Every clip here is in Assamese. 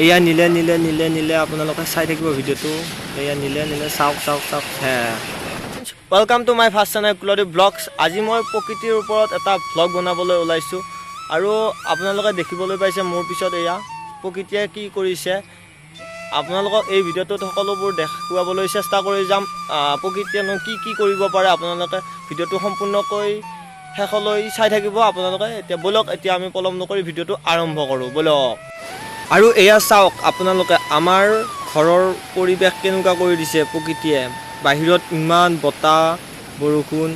এয়া নীলে নীলে নীলে নীলে আপোনালোকে চাই থাকিব ভিডিঅ'টো। এয়া নীলে নীলে চাওক চাওক চাওক। Welcome to my first channel Kuldeep blogs. আজি মই প্ৰকৃতিৰ ওপৰত এটা ভ্লগ বনাবলৈ ওলাইছোঁ আৰু আপোনালোকে দেখিবলৈ পাইছে মোৰ পিছত এয়া প্ৰকৃতিয়ে কি কৰিছে। আপোনালোকক এই ভিডিঅ'টোত সকলোবোৰ দেখুৱাবলৈ চেষ্টা কৰি যাম। প্ৰকৃতিয়েনো কি কৰিব পাৰে আপোনালোকে ভিডিঅ'টো সম্পূৰ্ণকৈ শেষলৈ চাই থাকিব আপোনালোকে। এতিয়া ব'লক, এতিয়া আমি পলম নকৰি ভিডিঅ'টো আৰম্ভ কৰোঁ ব'লক। আৰু এয়া চাওক আপোনালোকে, আমাৰ ঘৰৰ পৰিৱেশ কেনেকুৱা কৰি দিছে প্ৰকৃতিয়ে। বাহিৰত ইমান বতাহ বৰষুণ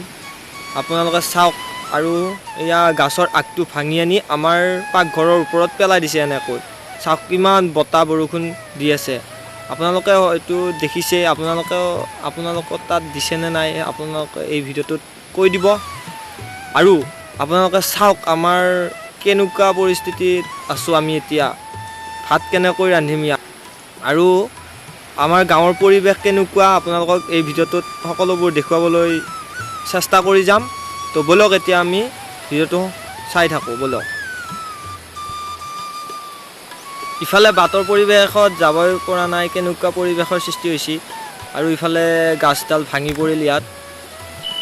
আপোনালোকে চাওক। আৰু এয়া গছৰ আগটো ভাঙি আনি আমাৰ পাকঘৰৰ ওপৰত পেলাই দিছে এনেকৈ। চাওক কিমান বতাহ বৰষুণ দি আছে। আপোনালোকে হয়তো দেখিছে, আপোনালোকৰ তাত দিছেনে নাই আপোনালোকে এই ভিডিঅ'টোত কৈ দিব। আৰু আপোনালোকে চাওক আমাৰ কেনেকুৱা পৰিস্থিতিত আছোঁ আমি এতিয়া, ভাত কেনেকৈ ৰান্ধিম ইয়াত, আৰু আমাৰ গাঁৱৰ পৰিৱেশ কেনেকুৱা আপোনালোকক এই ভিডিঅ'টোত সকলোবোৰ দেখুৱাবলৈ চেষ্টা কৰি যাম। তো ব'লক এতিয়া আমি ভিডিঅ'টো চাই থাকোঁ ব'লক। ইফালে বাটৰ পৰিৱেশত যাবই পৰা নাই, কেনেকুৱা পৰিৱেশৰ সৃষ্টি হৈছে। আৰু ইফালে গাছডাল ভাঙি পৰিল ইয়াত।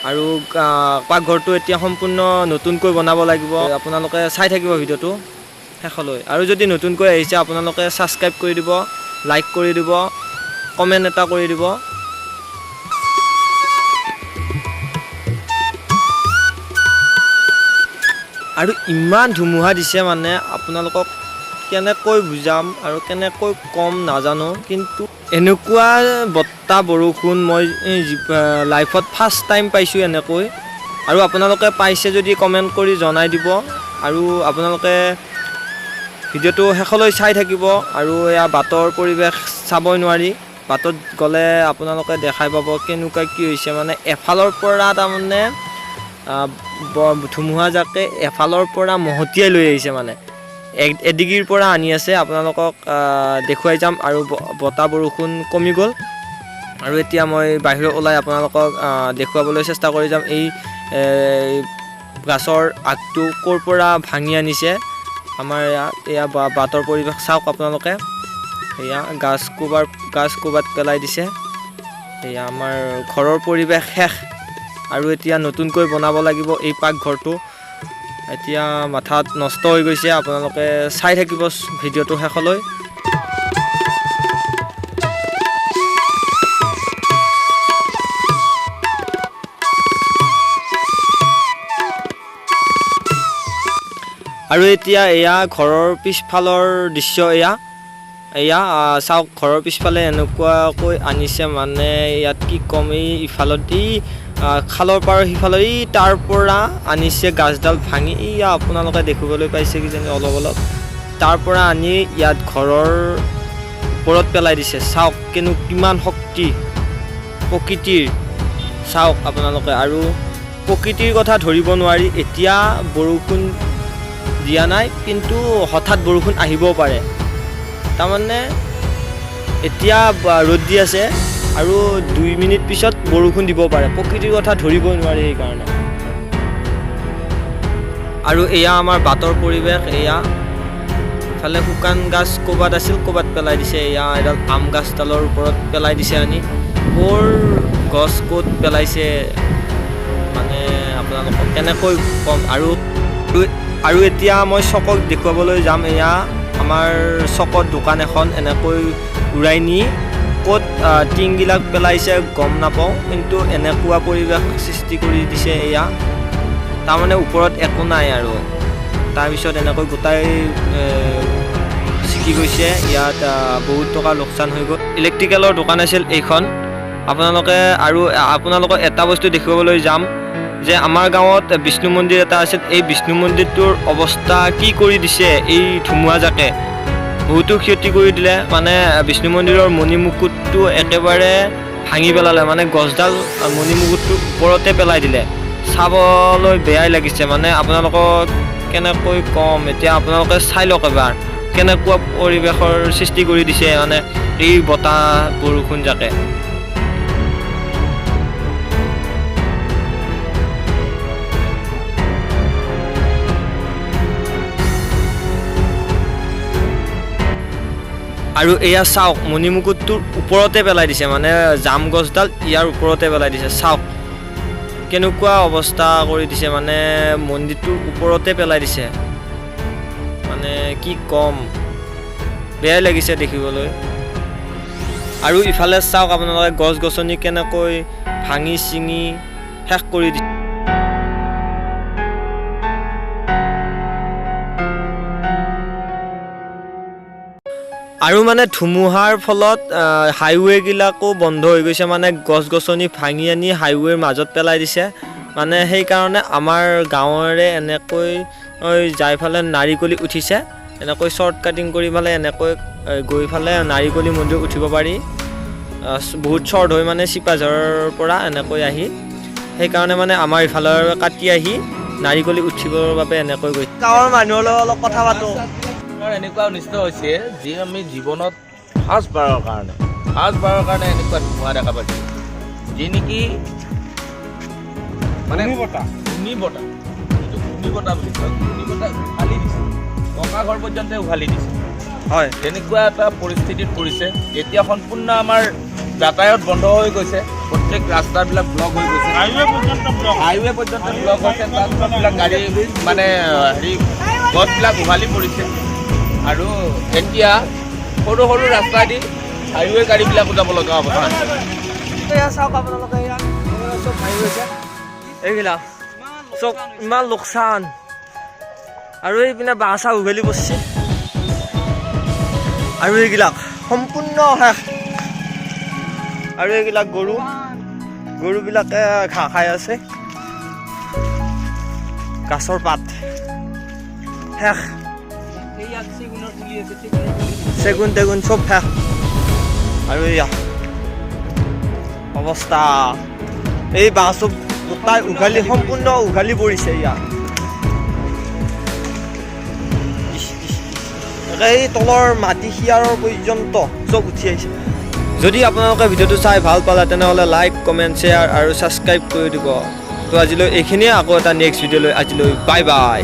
আৰু পাকঘৰটো এতিয়া সম্পূৰ্ণ নতুনকৈ বনাব লাগিব। আপোনালোকে চাই থাকিব ভিডিঅ'টো শেষলৈ। আৰু যদি নতুনকৈ আহিছে আপোনালোকে ছাবস্ক্ৰাইব কৰি দিব, লাইক কৰি দিব, কমেণ্ট এটা কৰি দিব। আৰু ইমান ধুমুহা দিছে মানে আপোনালোকক কেনেকৈ বুজাম আৰু কেনেকৈ কম নাজানো, কিন্তু এনেকুৱা বতাহ বৰষুণ মই লাইফত ফাৰ্ষ্ট টাইম পাইছোঁ এনেকৈ। আৰু আপোনালোকে পাইছে যদি কমেণ্ট কৰি জনাই দিব। আৰু আপোনালোকে ভিডিঅ'টো শেষলৈ চাই থাকিব। আৰু এয়া বাটৰ পৰিৱেশ চাবই নোৱাৰি, বাটত গ'লে আপোনালোকে দেখাই পাব কেনেকুৱা কি হৈছে। মানে এফালৰ পৰা তাৰমানে ধুমুহাজাকে এফালৰ পৰা মহতিয়াই লৈ আহিছে, মানে এডিগিৰ পৰা আনি আছে। আপোনালোকক দেখুৱাই যাম। আৰু বতাহ বৰষুণ কমি গ'ল। আৰু এতিয়া মই বাহিৰত ওলাই আপোনালোকক দেখুৱাবলৈ চেষ্টা কৰি যাম এই গাছৰ আগটো ক'ৰ পৰা ভাঙি আনিছে আমাৰ ইয়াত। এয়া বাটৰ পৰিৱেশ চাওক আপোনালোকে। এয়া গাছ ক'ৰবাত পেলাই দিছে। এয়া আমাৰ ঘৰৰ পৰিৱেশ শেষ। আৰু এতিয়া নতুনকৈ বনাব লাগিব এই পাকঘৰটো। এতিয়া মাথাত নষ্ট হৈ গৈছে। আপোনালোকে চাই থাকিব ভিডিঅ'টো শেষলৈ। আৰু এতিয়া এয়া ঘৰৰ পিছফালৰ দৃশ্য। এয়া চাওক, ঘৰৰ পিছফালে এনেকুৱাকৈ আনিছে, মানে ইয়াত কি ক'ম। এই ইফালতে খালৰ পাৰৰ সিফালে তাৰ পৰা আনিছে গাছডাল ভাঙি। এয়া আপোনালোকে দেখিবলৈ পাইছে কিজানি অলপ তাৰ পৰা আনি ইয়াত ঘৰৰ ওপৰত পেলাই দিছে। চাওক কিমান শক্তি প্ৰকৃতিৰ, চাওক আপোনালোকে। আৰু প্ৰকৃতিৰ কথা ধৰিব নোৱাৰি। এতিয়া বৰষুণ দিয়া নাই, কিন্তু হঠাৎ বৰষুণ আহিবও পাৰে। তাৰমানে এতিয়া ৰ'দ দি আছে আৰু 2 মিনিট পিছত বৰষুণ দিব পাৰে। প্ৰকৃতিৰ কথা ধৰিব নোৱাৰি সেইকাৰণে। আৰু এয়া আমাৰ বাটৰ পৰিৱেশ। এয়া ইফালে শুকান গাছ ক'ৰবাত আছিল, ক'ৰবাত পেলাই দিছে। এয়া এডাল আম গাছডালৰ ওপৰত পেলাই দিছে আনি। ক'ৰ গছ ক'ত পেলাইছে মানে আপোনালোকক কেনেকৈ ক'ম। আৰু এতিয়া মই চকক দেখুৱাবলৈ যাম। এয়া আমাৰ চকত দোকান এখন এনেকৈ উৰাই নি ক'ত টিংবিলাক পেলাইছে গম নাপাওঁ, কিন্তু এনেকুৱা পৰিৱেশ সৃষ্টি কৰি দিছে। এয়া তাৰমানে ওপৰত একো নাই আৰু তাৰপিছত এনেকৈ গোটাই ছিগি গৈছে। ইয়াত বহুত টকা লোকচান হৈ গ'ল। ইলেক্ট্ৰিকেলৰ দোকান আছিল এইখন আৰু আপোনালোকক এটা বস্তু দেখুৱাবলৈ যাম যে আমাৰ গাঁৱত বিষ্ণু মন্দিৰ এটা আছিল। এই বিষ্ণু মন্দিৰটোৰ অৱস্থা কি কৰি দিছে এই ধুমুহাজাকে। বহুতো ক্ষতি কৰি দিলে। মানে বিষ্ণু মন্দিৰৰ মণিমুকুটটো একেবাৰে ভাঙি পেলালে, মানে গছডাল মণিমুকুটটোৰ ওপৰতে পেলাই দিলে। চাবলৈ বেয়াই লাগিছে। মানে আপোনালোকক কেনেকৈ ক'ম, এতিয়া আপোনালোকে চাই লওক এবাৰ কেনেকুৱা পৰিৱেশৰ সৃষ্টি কৰি দিছে মানে এই বতাহ বৰষুণ জাকে। আৰু এয়া চাওক মণিমুকুটটোৰ ওপৰতে পেলাই দিছে মানে জাম গছডাল ইয়াৰ ওপৰতে পেলাই দিছে চাওক কেনেকুৱা অৱস্থা কৰি দিছে মানে মন্দিৰটোৰ ওপৰতে পেলাই দিছে মানে কি কম বেয়াই লাগিছে দেখিবলৈ আৰু ইফালে চাওক আপোনালোকে গছ গছনি কেনেকৈ ভাঙি চিঙি শেষ কৰি দিছে আৰু মানে ধুমুহাৰ ফলত হাইৱেগিলাকো বন্ধ হৈ গৈছে মানে গছ গছনি ভাঙি আনি হাইৱেৰ মাজত পেলাই দিছে মানে সেইকাৰণে আমাৰ গাঁৱৰে এনেকৈ যাই ফালে নাৰিকলি উঠিছে এনেকৈ শ্বৰ্ট কাটিং কৰি ফালে এনেকৈ গৈ ফালে নাৰিকলি মন্দিৰ উঠিব পাৰি বহুত শ্বৰ্ট হৈ মানে চিপাঝাৰৰ পৰা এনেকৈ আহি সেইকাৰণে মানে আমাৰ ইফালৰ কাটি আহি নাৰিকলি উঠিবৰ বাবে এনেকৈ গৈছে গাঁৱৰ মানুহৰ লগত অলপ কথা পাতোঁ এনেকুৱা অনিষ্ট হৈছে যি আমি জীৱনত ফাৰ্ষ্টবাৰৰ কাৰণে এনেকুৱা ধুমুহা দেখা পাইছোঁ যি নেকি মানে ঘূৰ্ণি বতাহ বুলি কয় ঘূৰ্ণি বতাহ উঘালি দিছে পকা ঘৰ পৰ্যন্ত উঘালি দিছে হয় তেনেকুৱা এটা পৰিস্থিতিত পৰিছে এতিয়া সম্পূৰ্ণ আমাৰ যাতায়াত বন্ধ হৈ গৈছে প্ৰত্যেক ৰাস্তাবিলাক ব্লক হৈ গৈছে হাইৱে পৰ্যন্ত ব্লক হৈছে তাত গাড়ী মানে হেৰি গছবিলাক উঘালি পৰিছে আৰু এতিয়া সৰু সৰু ৰাস্তা দি হাইৱে গাড়ীবিলাকো যাব লগা হ'ব চাওক আপোনালোকে চব ভাঙি গৈছে এইবিলাক চব ইমান লোকচান আৰু এইপিনে বাঁহ চাহ উঘালি পৰিছে আৰু এইবিলাক সম্পূৰ্ণ শেষ আৰু এইবিলাক গৰুবিলাকে ঘাঁহ খাই আছে গাছৰ পাত শেষ চেগুন টেগুন চব শেষ আৰু এয়া অৱস্থা এই বাঁহ চব গোটাই উঘালি সম্পূৰ্ণ উঘালি পৰিছে ইয়াত এই তলৰ মাটি শিয়াৰৰ পৰ্যন্ত চব উঠি আহিছে যদি আপোনালোকে ভিডিঅ'টো চাই ভাল পালে তেনেহ'লে লাইক কমেণ্ট শ্বেয়াৰ আৰু ছাবস্ক্ৰাইব কৰি দিব তো আজিলৈ এইখিনিয়ে আকৌ এটা নেক্সট ভিডিঅ'লৈ আজিলৈ বাই বাই